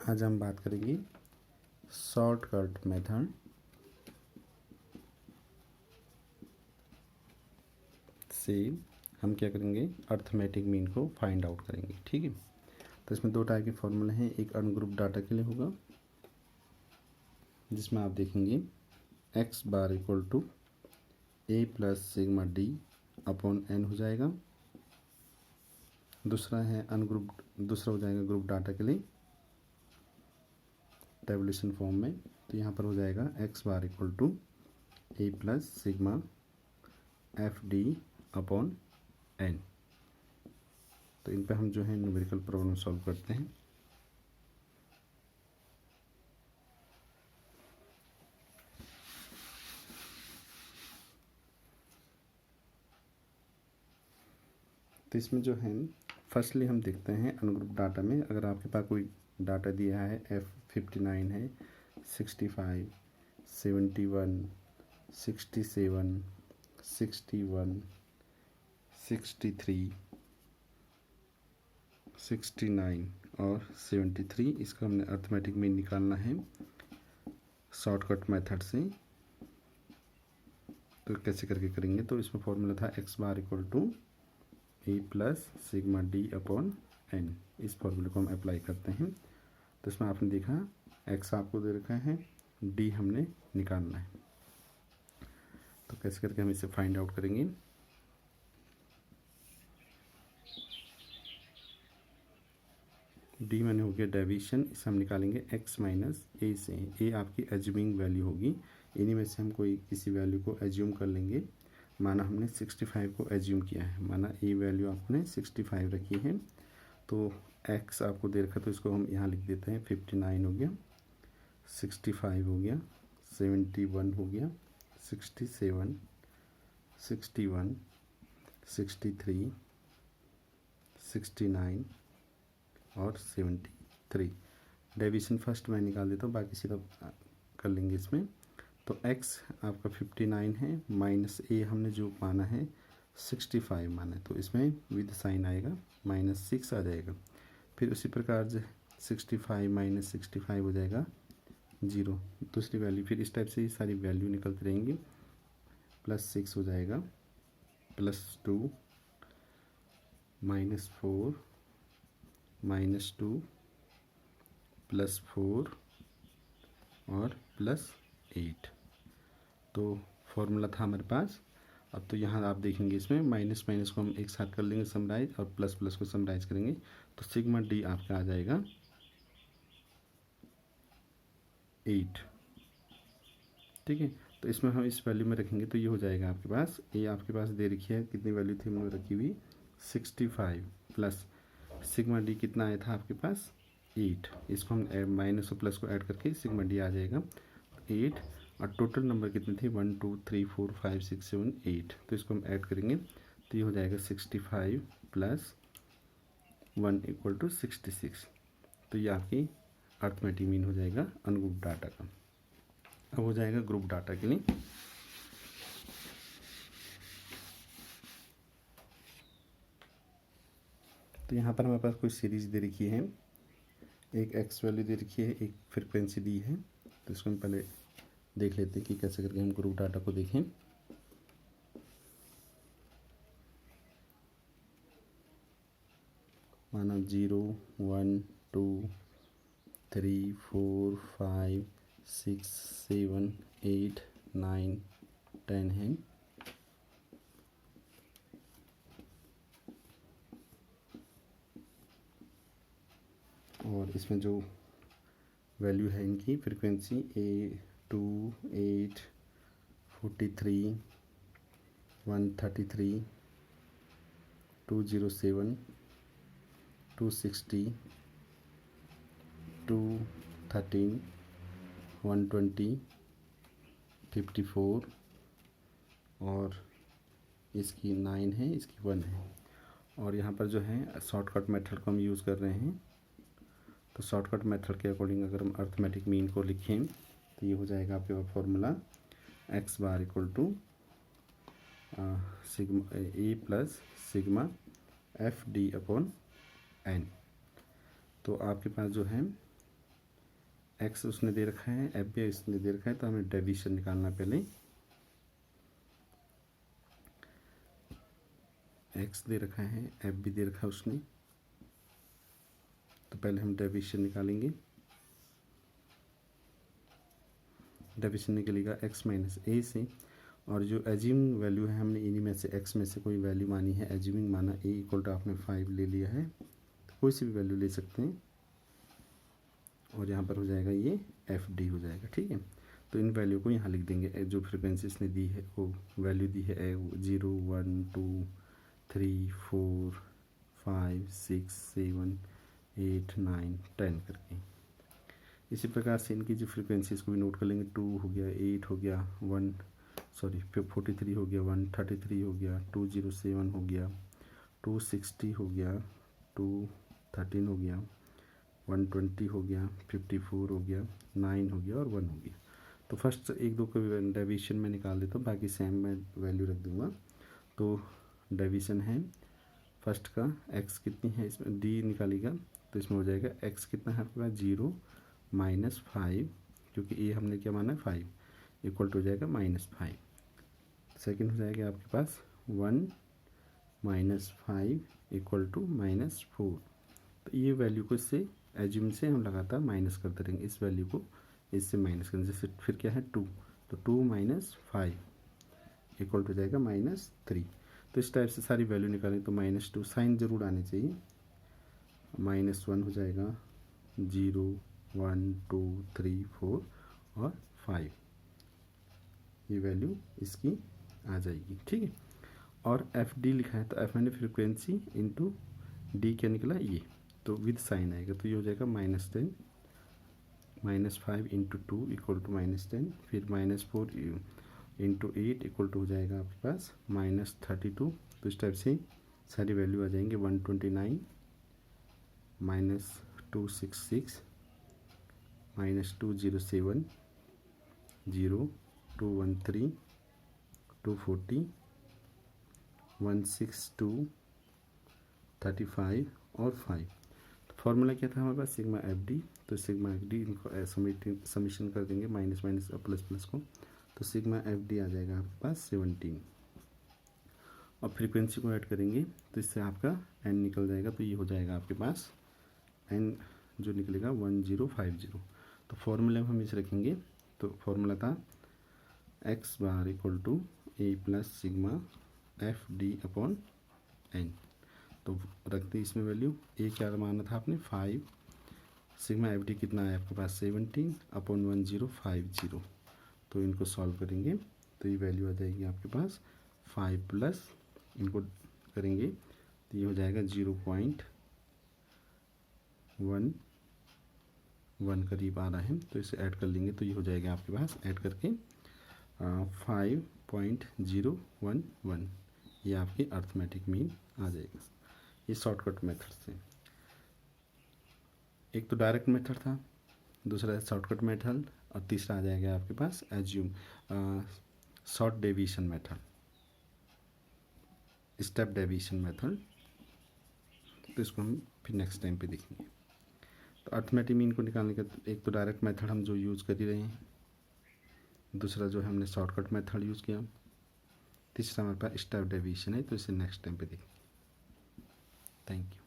आज हम बात करेंगे शॉर्टकट मेथड से हम क्या करेंगे, अर्थमेटिक मीन को फाइंड आउट करेंगे। ठीक है, तो इसमें दो टाइप के फॉर्मूले हैं। एक अनग्रुप डाटा के लिए होगा जिसमें आप देखेंगे x bar equal to A plus sigma D upon N हो जाएगा। दूसरा हो जाएगा ग्रुप डाटा के लिए टेबुलेशन फॉर्म में। तो यहाँ पर हो जाएगा x bar equal to A plus sigma F D upon N. तो इन पर हम जो है न्यूमेरिकल प्रॉब्लम सॉल्व करते हैं। तो इसमें जो है फर्स्टली हम देखते हैं अनग्रुप डाटा में, अगर आपके पास कोई डाटा दिया है F59 है, 65, 71, 67, 61, 63, 69 और 73, इसका हमने अर्थमेटिक मीन निकालना है शॉर्टकट मेथड से। तो कैसे करके करेंगे, तो इसमें फॉर्मूला था x bar equal to A plus sigma D upon N. इस फॉर्मूले को हम अप्लाई करते हैं। तो इसमें आपने देखा एक्स आपको दे रखा है, डी हमने निकालना है। तो कैसे करके हम इसे फाइंड आउट करेंगे। डी मैंने हो गया डेविएशन, इसे हम निकालेंगे एक्स माइनस ए से। ए आपकी एज्यूमिंग वैल्यू होगी, इन्हीं में से हम कोई किसी वैल्यू को एज्यूम कर लेंगे। माना हमने 65 को एज्यूम किया है, माना ए वैल्यू आपने 65 रखी है। तो एक्स आपको दे रखा, तो इसको हम यहाँ लिख देते हैं 59 हो गया, 65 हो गया, 71 हो गया, 67, 61, 63, 69 और 73। डेविएशन फर्स्ट मैं निकाल देता हूँ, बाकी सीधा कर लेंगे इसमें। तो x आपका 59 है, माइनस ए हमने जो माना है 65 माना है, तो इसमें विद साइन आएगा -6 आ जाएगा। फिर उसी प्रकार से 65 माइनस 65 हो जाएगा 0, दूसरी वैल्यू। फिर इस टाइप से ही सारी वैल्यू निकलती रहेंगी। +6 हो जाएगा, +2, -4, -2, +4 और +8। तो फॉर्मूला था हमारे पास। अब तो यहाँ आप देखेंगे इसमें माइनस माइनस को हम एक साथ कर लेंगे समराइज, और प्लस प्लस को समराइज करेंगे। तो सिग्मा डी आपका आ जाएगा 8। ठीक है, तो इसमें हम इस वैल्यू में रखेंगे तो ये हो जाएगा आपके पास। ए आपके पास दे रखी है, कितनी वैल्यू थी हमने रखी हुई 65, प्लस सिग्मा डी कितना आया था आपके पास 8। इसको हम माइनस और प्लस को ऐड करके सिग्मा डी आ जाएगा 8। और टोटल नंबर कितने थे 1 2 3 4 5 6 7 8। तो इसको हम ऐड करेंगे तो ये हो जाएगा 65 + 1 = 66। तो ये आपकी अर्थमेटिक मीन हो जाएगा अनग्रुप डाटा का। अब हो जाएगा ग्रुप डाटा के लिए। तो यहाँ पर हमारे पास कोई सीरीज दे रखी है, एक एक्स वैल्यू दे रखी है, एक फ्रिक्वेंसी दी है। तो इसको हम पहले देख लेते हैं कि कैसे करके हम ग्रुप डाटा को देखें। माना 0 1 2 3 4 5 6 7 8 9 10 है। और इसमें जो वैल्यू है इनकी फ्रिक्वेंसी 2 8 43 133 207 260 213 120 54 और इसकी 9 है, इसकी 1 है। और यहाँ पर जो है शॉर्टकट मेथड को हम यूज़ कर रहे हैं। तो शॉर्टकट मेथड के अकॉर्डिंग अगर हम अर्थमेटिक मीन को लिखें तो ये हो जाएगा आपके पास formula X bar equal to sigma A plus sigma F D upon N. तो आपके पास जो है एक्स उसने दे रखा है, एफ भी इसने दे रखा है, तो हमें डेविएशन निकालना पहले। एक्स दे रखा है, एफ भी दे रखा है उसने, तो पहले हम डेविएशन निकालेंगे। डेविएशन निकलेगा एक्स माइनस ए से, और जो एज्यूमिंग वैल्यू है हमने इन्हीं में से एक्स में से कोई वैल्यू मानी है, एज्यूमिंग माना ए इक्वल टू आपने 5 ले लिया है, तो कोई सी भी वैल्यू ले सकते हैं, और यहाँ पर हो जाएगा ये एफ डी हो जाएगा। ठीक है, तो इन वैल्यू को यहाँ लिख देंगे, जो फ्रिक्वेंसी इसने दी है वो वैल्यू दी है 0 1 2 3 4 5 6 7 8 9 10 करके। इसी प्रकार से इनकी जो फ्रिक्वेंसी इसको भी नोट कर लेंगे। 2 हो गया, 8 हो गया, 43 हो गया, 133 हो गया, 207 हो गया, 260 हो गया, 213 हो गया, 120 हो गया, 54 हो गया, 9 हो गया और 1 हो गया। तो फर्स्ट एक दो को डेविएशन में निकाल देता हूँ, बाकी सेम मैं वैल्यू रख दूँगा। तो डेविएशन है फर्स्ट का, एक्स कितनी है इसमें डी निकालेगा, तो इसमें हो जाएगा एक्स कितना है आपके पास 0 -5, क्योंकि ए हमने क्या माना है 5, इक्वल टू हो जाएगा -5। सेकेंड हो जाएगा आपके पास 1 -5 इक्वल टू -4। तो ये वैल्यू को इससे एज्यूम से हम लगातार माइनस करते रहेंगे, इस वैल्यू को इससे माइनस करेंगे। जैसे फिर क्या है 2, तो 2 -5 इक्वल टू जाएगा -3। तो इस टाइप से सारी वैल्यू निकालें तो -2 साइन ज़रूर आने चाहिए, -1 हो जाएगा, 0 1 2 3 4 और 5, ये वैल्यू इसकी आ जाएगी। ठीक है, और एफ डी लिखा है, तो एफ मैंने फ्रिक्वेंसी इंटू डी क्या निकला ये, तो विद साइन आएगा, तो ये हो जाएगा -10 -5 इंटू 2 इक्वल टू -10, फिर -4 इंटू 8 इक्वल टू हो जाएगा आपके पास -32। तो इस टाइप से सारी वैल्यू आ जाएंगे। 129 -266 -207 0 213 240 162 35 और 5। तो फॉर्मूला क्या था हमारे पास, सिग्मा एफ डी। तो सिग्मा एफ डी इनको समीशन कर देंगे, माइनस माइनस और प्लस प्लस को, तो सिग्मा एफ डी आ जाएगा आपके पास 17। और फ्रीक्वेंसी को ऐड करेंगे तो इससे आपका एन निकल जाएगा, तो ये हो जाएगा आपके पास एन जो निकलेगा 1050। तो फॉर्मूले में हम इसे रखेंगे, तो फॉर्मूला था x bar equal to A plus sigma F D upon N. तो रखते इसमें वैल्यू, ए क्या माना था आपने 5, सिग्मा एफ डी कितना है आपके पास 17 अपॉन 1050। तो इनको सॉल्व करेंगे तो ये वैल्यू आ जाएगी आपके पास 5 प्लस इनको करेंगे तो ये हो जाएगा 0.11 करीब आ रहा है, तो इसे ऐड कर लेंगे तो ये हो जाएगा आपके पास, ऐड करके 5.011, ये आपकी अर्थमेटिक मीन आ जाएगा। ये शॉर्टकट मेथड से, एक तो डायरेक्ट मेथड था, दूसरा शॉर्टकट मेथड, और तीसरा आ जाएगा आपके पास assume short deviation method, step deviation method. तो इसको हम फिर नेक्स्ट टाइम पे देखेंगे। तो अर्थमेटिक मीन को निकालने का एक तो डायरेक्ट मेथड हम जो यूज़ कर ही रहे हैं, दूसरा जो है हमने शॉर्टकट मेथड यूज़ किया, तीसरा हमारे पास स्टेप डेविएशन है, तो इसे नेक्स्ट टाइम पे देखेंगे। Thank you.